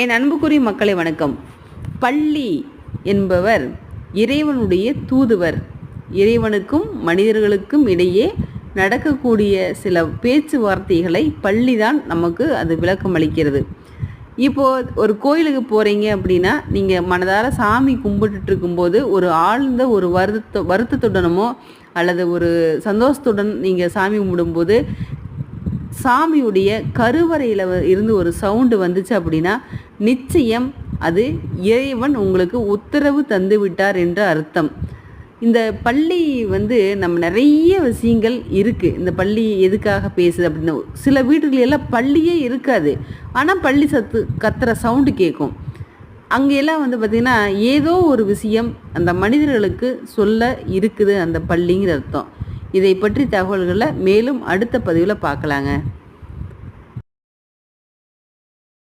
என் அன்புக்குரிய மக்களை வணக்கம். பள்ளி என்பவர் இறைவனுடைய தூதுவர். இறைவனுக்கும் மனிதர்களுக்கும் இடையே நடக்கக்கூடிய சில பேச்சுவார்த்தைகளை பள்ளிதான் நமக்கு அது விளக்கம் அளிக்கிறது. இப்போது ஒரு கோயிலுக்கு போகிறீங்க அப்படின்னா, நீங்கள் மனதார சாமி கும்பிட்டுட்டு இருக்கும்போது ஒரு ஆழ்ந்த ஒரு வருத்தத்துடனமோ அல்லது ஒரு சந்தோஷத்துடன் நீங்கள் சாமி கும்பிடும்போது சாமியுடைய கருவறையில் இருந்து ஒரு சவுண்டு வந்துச்சு அப்படின்னா நிச்சயம் அது இறைவன் உங்களுக்கு உத்தரவு தந்து விட்டார் என்ற அர்த்தம். இந்த பள்ளி நம்ம நிறைய விஷயங்கள் இருக்குது. இந்த பள்ளி எதுக்காக பேசுது அப்படின்னு சில வீடுகளெல்லாம் பள்ளியே இருக்காது, ஆனால் பள்ளி கத்துற சவுண்டு கேட்கும். அங்கெல்லாம் பார்த்திங்கன்னா ஏதோ ஒரு விஷயம் அந்த மனிதர்களுக்கு சொல்ல இருக்குது அந்த பள்ளிங்கிற அர்த்தம். இதை பற்றி தகவல்களை மேலும் அடுத்த பதிவில் பார்க்கலாங்க.